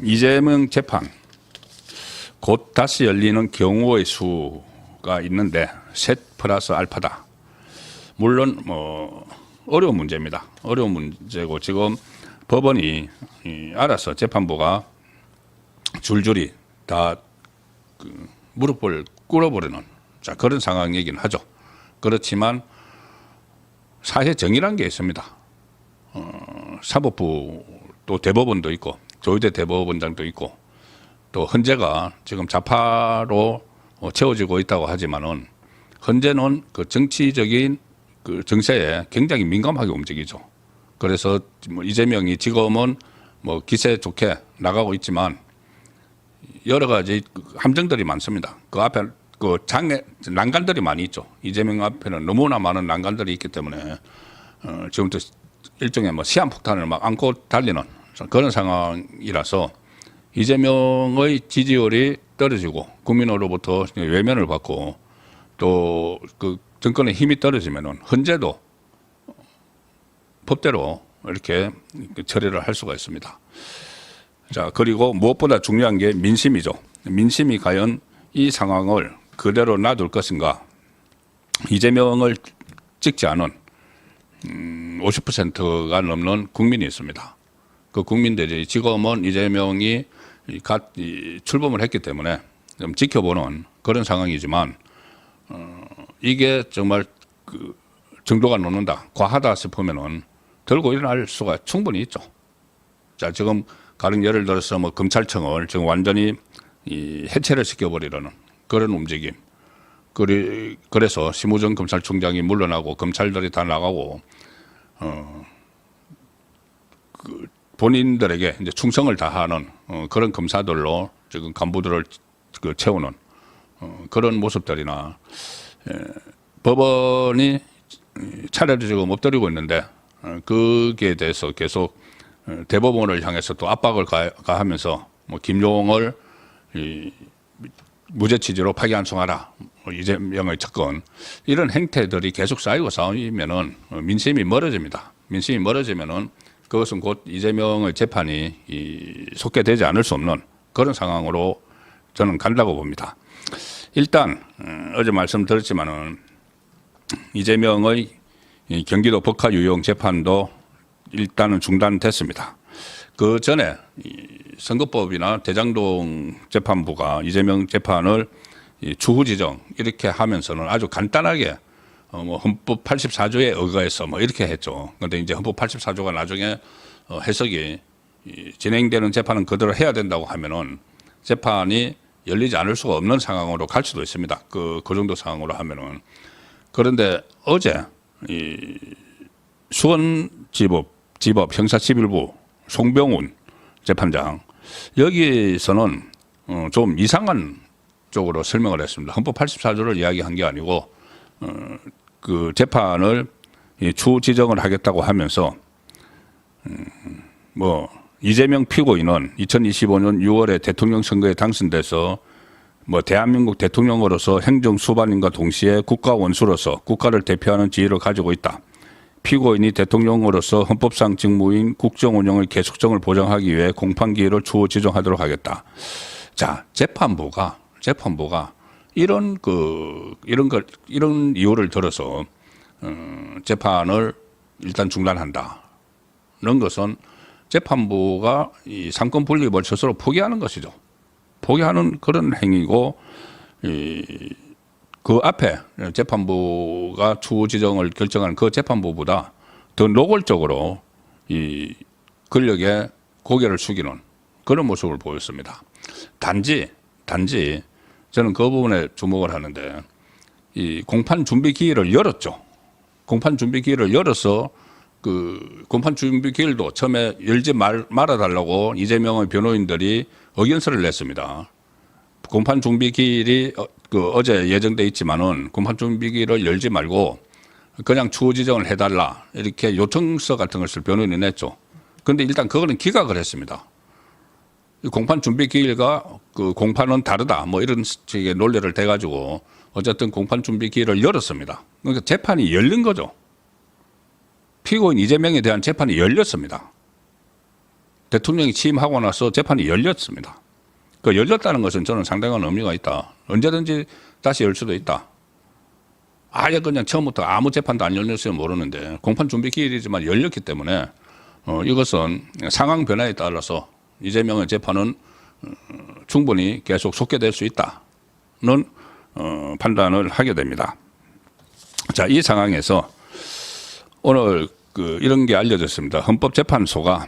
이재명 재판 곧 다시 열리는 경우의 수가 있는데 셋 플러스 알파다. 물론 뭐 어려운 문제입니다. 어려운 문제고 지금 법원이 알아서 재판부가 줄줄이 다 무릎을 꿇어버리는 그런 상황이긴 하죠. 그렇지만 사회 정의란 게 있습니다. 사법부 또 대법원도 있고 조희대 대법원장도 있고 또 헌재가 지금 좌파로 채워지고 있다고 하지만은 헌재는 그 정치적인 그 정세에 굉장히 민감하게 움직이죠. 그래서 뭐 이재명이 지금은 뭐 기세 좋게 나가고 있지만 여러 가지 함정들이 많습니다. 그 앞에 그 난간들이 많이 있죠. 이재명 앞에는 너무나 많은 난간들이 있기 때문에 지금부터 일종의 뭐 시한폭탄을 막 안고 달리는 그런 상황이라서 이재명의 지지율이 떨어지고 국민으로부터 외면을 받고 또 그 정권의 힘이 떨어지면은 헌재도 법대로 이렇게 처리를 할 수가 있습니다. 자, 그리고 무엇보다 중요한 게 민심이죠. 민심이 과연 이 상황을 그대로 놔둘 것인가. 이재명을 찍지 않은 50%가 넘는 국민이 있습니다. 그 국민들이 지금은 이재명이 출범을 했기 때문에 좀 지켜보는 그런 상황이지만 이게 정말 그 정도가 넘는다, 과하다 싶으면은 들고 일어날 수가 충분히 있죠. 자, 지금 가령 예를 들어서 뭐 검찰청을 지금 완전히 해체를 시켜버리려는 그런 움직임. 그래서 심우정 검찰총장이 물러나고 검찰들이 다 나가고 그 본인들에게 이제 충성을 다하는 그런 검사들로 지금 간부들을 그 채우는 그런 모습들이나 법원이 차례를 지금 엎드리고 있는데 거기에 대해서 계속 대법원을 향해서 또 압박을 가하면서 뭐 김용을 무죄 취지로 파기환송하라, 이재명의 접근, 이런 행태들이 계속 쌓이면은 민심이 멀어집니다. 민심이 멀어지면은 그것은 곧 이재명의 재판이 속개되지 않을 수 없는 그런 상황으로 저는 간다고 봅니다. 일단 어제 말씀드렸지만은 이재명의 경기도 법화유용 재판도 일단은 중단됐습니다. 그 전에 선거법이나 대장동 재판부가 이재명 재판을 추후 지정 이렇게 하면서는 아주 간단하게 뭐 헌법 84조에 의거해서 뭐 이렇게 했죠. 그런데 이제 헌법 84조가 나중에 해석이 진행되는 재판은 그대로 해야 된다고 하면은 재판이 열리지 않을 수가 없는 상황으로 갈 수도 있습니다. 그 정도 상황으로 하면은. 그런데 어제 수원지법 형사11부 송병훈 재판장 여기서는 좀 이상한 쪽으로 설명을 했습니다. 헌법 84조를 이야기한 게 아니고 그 재판을 추후 지정을 하겠다고 하면서 뭐 이재명 피고인은 2025년 6월에 대통령 선거에 당선돼서 뭐 대한민국 대통령으로서 행정 수반인과 동시에 국가 원수로서 국가를 대표하는 지위를 가지고 있다. 피고인이 대통령으로서 헌법상 직무인 국정 운영의 계속성을 보장하기 위해 공판 기일을 추후 지정하도록 하겠다. 자, 재판부가 이런 이유를 들어서 재판을 일단 중단한다는 것은 재판부가 이 상권 분립을 스스로 포기하는 것이죠. 포기하는 그런 행위고 그 앞에 재판부가 추후 지정을 결정한 그 재판부보다 더 노골적으로 이 권력에 고개를 숙이는 그런 모습을 보였습니다. 단지 저는 그 부분에 주목을 하는데 이 공판 준비 기일을 열었죠. 공판 준비 기일을 열어서 그 공판 준비 기일도 처음에 열지 말아달라고 이재명의 변호인들이 의견서를 냈습니다. 공판 준비 기일이 어제 예정돼 있지만은 공판 준비 기일을 열지 말고 그냥 추후 지정을 해달라 이렇게 요청서 같은 것을 변호인이 냈죠. 그런데 일단 그거는 기각을 했습니다. 공판 준비 기일과 그 공판은 다르다 뭐 이런 식의 논리를 대가지고 어쨌든 공판 준비 기일을 열었습니다. 그러니까 재판이 열린 거죠. 피고인 이재명에 대한 재판이 열렸습니다. 대통령이 취임하고 나서 재판이 열렸습니다. 그 열렸다는 것은 저는 상당한 의미가 있다. 언제든지 다시 열 수도 있다. 아예 그냥 처음부터 아무 재판도 안 열렸으면 모르는데 공판 준비 기일이지만 열렸기 때문에 이것은 상황 변화에 따라서 이재명의 재판은 충분히 계속 속개될 수 있다는 판단을 하게 됩니다. 자, 이 상황에서 오늘 이런 게 알려졌습니다. 헌법재판소가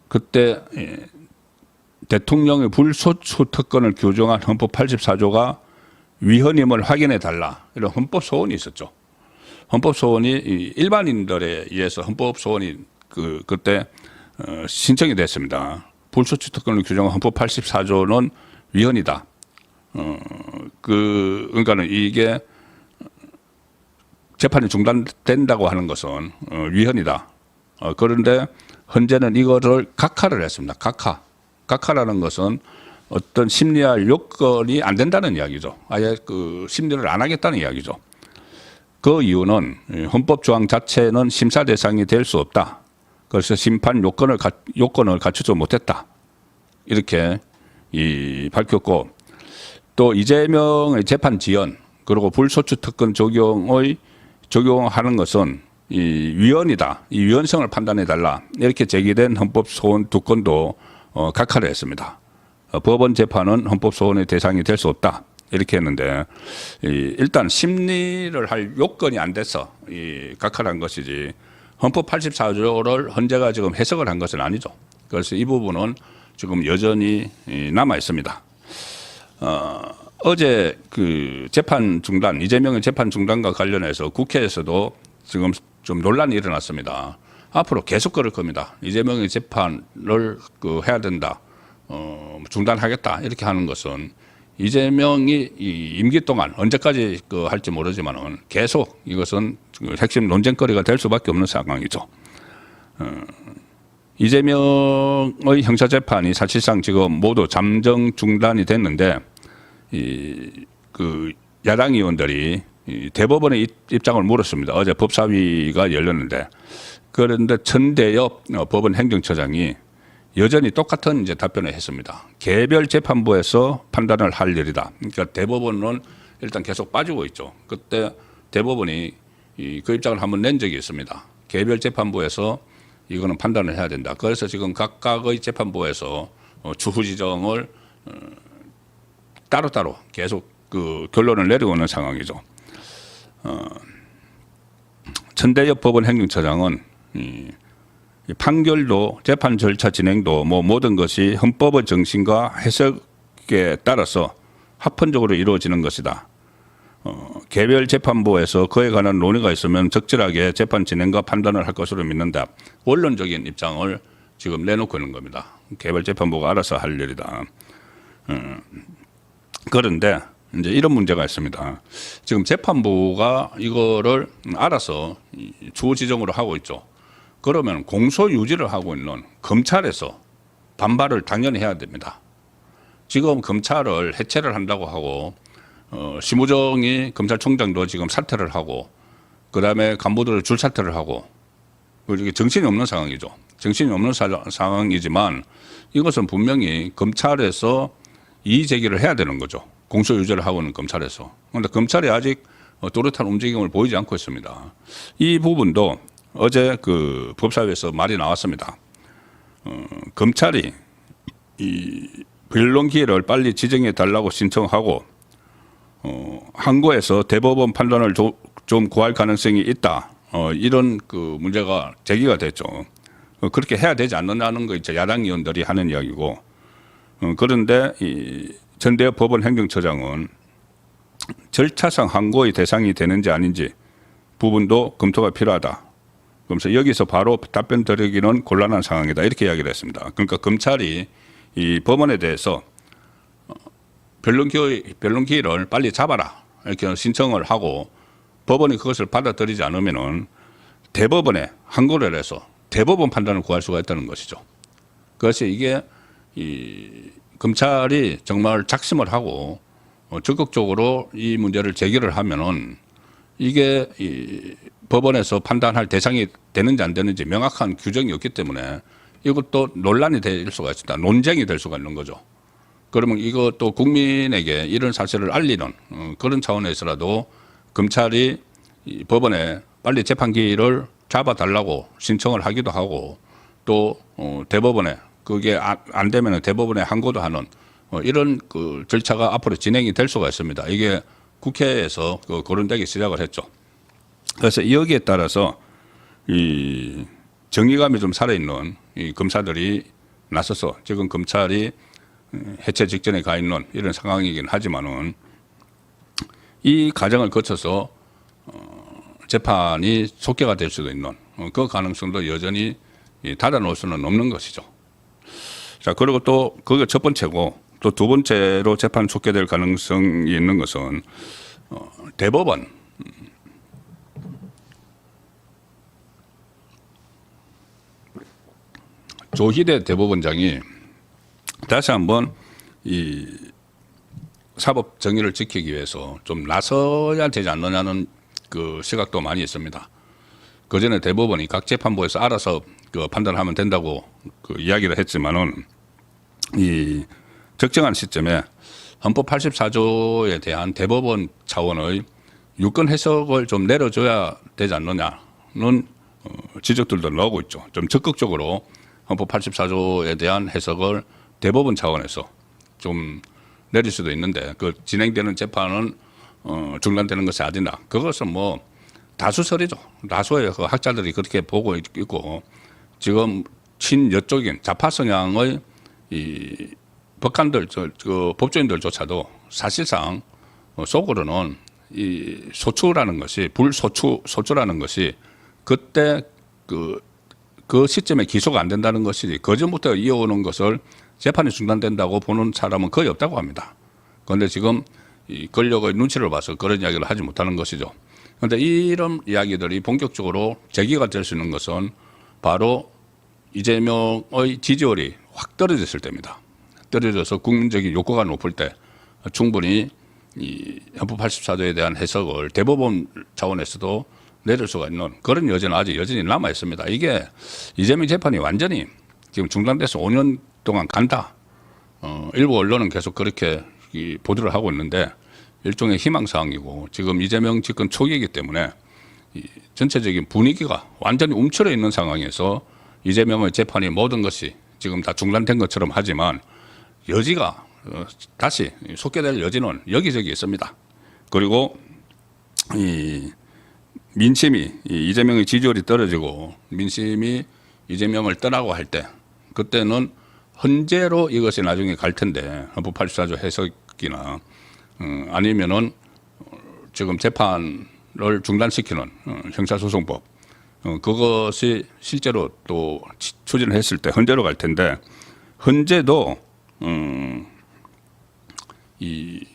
그때 대통령의 불소추 특권을 규정한 헌법 84조가 위헌임을 확인해 달라 이런 헌법 소원이 있었죠. 헌법 소원이 일반인들에 의해서 헌법 소원이 그때 신청이 됐습니다. 불소추 특권을 규정한 헌법 84조는 위헌이다. 그러니까는 이게 재판이 중단된다고 하는 것은 위헌이다. 그런데 현재는 이거를 각하를 했습니다. 각하라는 것은 어떤 심리할 요건이 안 된다는 이야기죠. 아예 심리를 안 하겠다는 이야기죠. 그 이유는 헌법 조항 자체는 심사 대상이 될 수 없다. 그래서 심판 요건을 갖추지 못했다. 이렇게 밝혔고 또 이재명의 재판 지연 그리고 불소추 특권 적용하는 것은 위헌이다. 이 위헌성을 판단해 달라. 이렇게 제기된 헌법 소원 2건도 각하를 했습니다. 법원 재판은 헌법 소원의 대상이 될 수 없다. 이렇게 했는데 일단 심리를 할 요건이 안 돼서 각하를 한 것이지 헌법 84조를 헌재가 지금 해석을 한 것은 아니죠. 그래서 이 부분은 지금 여전히 남아 있습니다. 어제 재판 중단, 이재명의 재판 중단과 관련해서 국회에서도 지금 좀 논란이 일어났습니다. 앞으로 계속 그럴 겁니다. 이재명의 재판을 해야 된다, 중단하겠다 이렇게 하는 것은 이재명이 임기 동안 언제까지 할지 모르지만은 계속 이것은 핵심 논쟁거리가 될 수밖에 없는 상황이죠. 이재명의 형사재판이 사실상 지금 모두 잠정 중단이 됐는데 야당 의원들이 대법원의 입장을 물었습니다. 어제 법사위가 열렸는데 그런데 천대엽 법원 행정처장이 여전히 똑같은 답변을 했습니다. 개별 재판부에서 판단을 할 일이다. 그러니까 대법원은 일단 계속 빠지고 있죠. 그때 대법원이 그 입장을 한번 낸 적이 있습니다. 개별 재판부에서 이거는 판단을 해야 된다. 그래서 지금 각각의 재판부에서 추후 지정을 따로따로 계속 결론을 내리고 있는 상황이죠. 천대엽 법원 행정처장은 판결도 재판 절차 진행도 모든 것이 헌법의 정신과 해석에 따라서 합헌적으로 이루어지는 것이다. 개별 재판부에서 그에 관한 논의가 있으면 적절하게 재판 진행과 판단을 할 것으로 믿는다. 원론적인 입장을 지금 내놓고 있는 겁니다. 개별 재판부가 알아서 할 일이다. 그런데 이제 이런 문제가 있습니다. 지금 재판부가 이거를 알아서 주호 지정으로 하고 있죠. 그러면 공소 유지를 하고 있는 검찰에서 반발을 당연히 해야 됩니다. 지금 검찰을 해체를 한다고 하고 심우정이 검찰총장도 지금 사퇴를 하고 그다음에 간부들을 줄사퇴를 하고 이게 정신이 없는 상황이죠. 정신이 없는 상황이지만 이것은 분명히 검찰에서 이의 제기를 해야 되는 거죠. 공소 유지를 하고 있는 검찰에서. 그런데 검찰이 아직 또렷한 움직임을 보이지 않고 있습니다. 이 부분도 어제 법사위에서 말이 나왔습니다. 검찰이 이 변론 기회를 빨리 지정해 달라고 신청하고 항고에서 대법원 판단을 좀 구할 가능성이 있다. 이런 문제가 제기가 됐죠. 그렇게 해야 되지 않느냐는 거 이제 야당 의원들이 하는 이야기고 그런데 이 전대엽 법원 행정처장은 절차상 항고의 대상이 되는지 아닌지 부분도 검토가 필요하다. 그러면서 여기서 바로 답변 드리기는 곤란한 상황이다. 이렇게 이야기를 했습니다. 그러니까 검찰이 이 법원에 대해서 변론 기일을 빨리 잡아라. 이렇게 신청을 하고 법원이 그것을 받아들이지 않으면은 대법원에 항고를 해서 대법원 판단을 구할 수가 있다는 것이죠. 그래서 이게 검찰이 정말 작심을 하고 적극적으로 이 문제를 제기를 하면은 이게 법원에서 판단할 대상이 되는지 안 되는지 명확한 규정이 없기 때문에 이것도 논란이 될 수가 있습니다. 논쟁이 될 수가 있는 거죠. 그러면 이것도 국민에게 이런 사실을 알리는 그런 차원에서라도 검찰이 이 법원에 빨리 재판기를 잡아달라고 신청을 하기도 하고 또 대법원에 그게 안 되면 대법원에 항고도 하는 이런 그 절차가 앞으로 진행이 될 수가 있습니다. 이게 국회에서 거론되기 시작을 했죠. 그래서 여기에 따라서 이 정의감이 좀 살아있는 이 검사들이 나서서 지금 검찰이 해체 직전에 가 있는 이런 상황이긴 하지만은 이 과정을 거쳐서 재판이 속개가 될 수도 있는 그 가능성도 여전히 닫아놓을 수는 없는 것이죠. 자, 그리고 또 그게 첫 번째고 또 두 번째로 재판 속개될 가능성이 있는 것은 대법원 조희대 대법원장이 다시 한번 이 사법 정의를 지키기 위해서 좀 나서야 되지 않느냐는 그 시각도 많이 있습니다. 그 전에 대법원이 각 재판부에서 알아서 그 판단하면 된다고 그 이야기를 했지만은 이 적정한 시점에 헌법 84조에 대한 대법원 차원의 유권 해석을 좀 내려줘야 되지 않느냐는 지적들도 나오고 있죠. 좀 적극적으로 헌법 84조에 대한 해석을 대법원 차원에서 좀 내릴 수도 있는데 그 진행되는 재판은 중단되는 것이 아니다. 그것은 뭐 다수설이죠. 다수의 그 학자들이 그렇게 보고 있고 지금 친여쪽인 좌파 성향의 이 법관들, 그 법조인들조차도 사실상 속으로는 이 소추라는 것이 소추라는 것이 그때 그 시점에 기소가 안 된다는 것이 그 전부터 이어오는 것을 재판이 중단된다고 보는 사람은 거의 없다고 합니다. 그런데 지금 이 권력의 눈치를 봐서 그런 이야기를 하지 못하는 것이죠. 그런데 이런 이야기들이 본격적으로 제기가 될 수 있는 것은 바로 이재명의 지지율이 확 떨어졌을 때입니다. 떨어져서 국민적인 욕구가 높을 때 충분히 이 헌법 84조에 대한 해석을 대법원 차원에서도 내릴 수가 있는 그런 여지는 아직 여전히 남아 있습니다. 이게 이재명 재판이 완전히 지금 중단돼서 5년 동안 간다. 일부 언론은 계속 그렇게 보도를 하고 있는데 일종의 희망사항이고 지금 이재명 집권 초기이기 때문에 이 전체적인 분위기가 완전히 움츠러 있는 상황에서 이재명의 재판이 모든 것이 지금 다 중단된 것처럼 하지만 여지가 다시 속개될 여지는 여기저기 있습니다. 그리고 이 민심이 이재명의 지지율이 떨어지고 민심이 이재명을 떠나고 할 때 그때는 헌재로 이것이 나중에 갈 텐데 헌법 84조 해석이나 아니면은 지금 재판을 중단시키는 형사소송법 그것이 실제로 또 추진을 했을 때 헌재로 갈 텐데 헌재도 이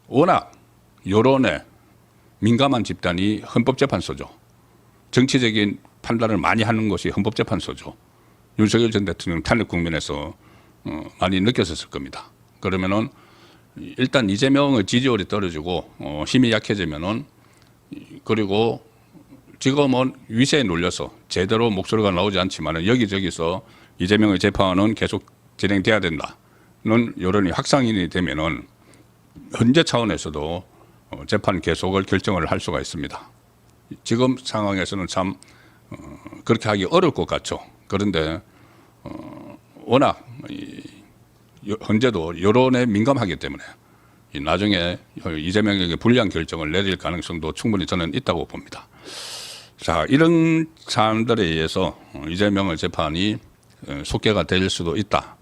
워낙 여론에 민감한 집단이 헌법재판소죠. 정치적인 판단을 많이 하는 것이 헌법재판소죠. 윤석열 전 대통령 탄핵 국면에서 많이 느꼈었을 겁니다. 그러면은 일단 이재명의 지지율이 떨어지고 힘이 약해지면은 그리고 지금은 위세에 눌려서 제대로 목소리가 나오지 않지만은 여기저기서 이재명의 재판은 계속 진행돼야 된다는 여론이 확산이 되면은 현재 차원에서도 재판 계속을 결정을 할 수가 있습니다. 지금 상황에서는 참 그렇게 하기 어려울 것 같죠. 그런데 워낙 현재도 여론에 민감하기 때문에 나중에 이재명에게 불리한 결정을 내릴 가능성도 충분히 저는 있다고 봅니다. 자, 이런 사람들에 의해서 이재명의 재판이 속개가 될 수도 있다.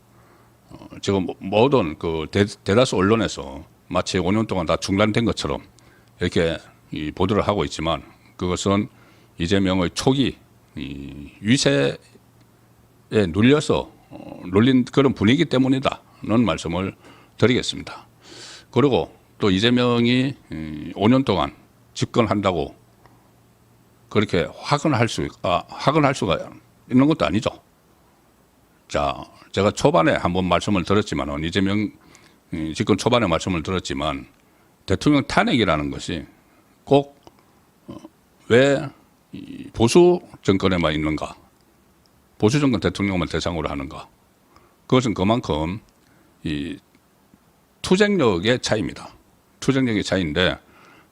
지금 모든 그 대다수 언론에서 마치 5년 동안 다 중단된 것처럼 이렇게 보도를 하고 있지만 그것은 이재명의 초기 위세에 눌려서 눌린 그런 분위기 때문이다는 말씀을 드리겠습니다. 그리고 또 이재명이 5년 동안 집권한다고 그렇게 확언할 수가 있는 것도 아니죠. 자, 제가 초반에 한번 말씀을 드렸지만 이재명 집권 초반에 말씀을 드렸지만 대통령 탄핵이라는 것이 꼭 왜 보수 정권에만 있는가? 보수 정권 대통령만 대상으로 하는가? 그것은 그만큼 이 투쟁력의 차이입니다. 투쟁력의 차이인데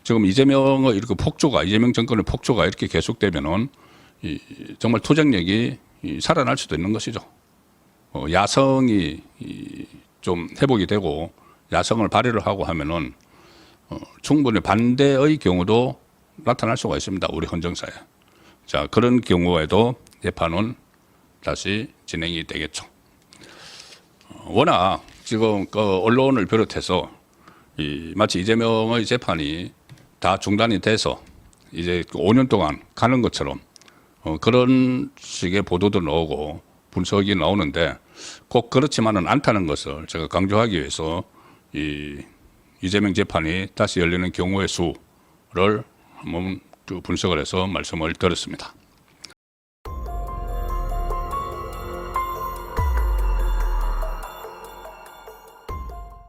지금 이재명의 이렇게 폭조가 이재명 정권의 폭조가 이렇게 계속되면은 정말 투쟁력이 살아날 수도 있는 것이죠. 야성이 좀 회복이 되고 야성을 발휘를 하고 하면은 충분히 반대의 경우도 나타날 수가 있습니다. 우리 헌정사에. 자, 그런 경우에도 재판은 다시 진행이 되겠죠. 워낙 지금 그 언론을 비롯해서 마치 이재명의 재판이 다 중단이 돼서 이제 5년 동안 가는 것처럼 그런 식의 보도도 나오고 분석이 나오는데 꼭 그렇지만은 않다는 것을 제가 강조하기 위해서 이재명 재판이 다시 열리는 경우의 수를 한번 분석을 해서 말씀을 드렸습니다.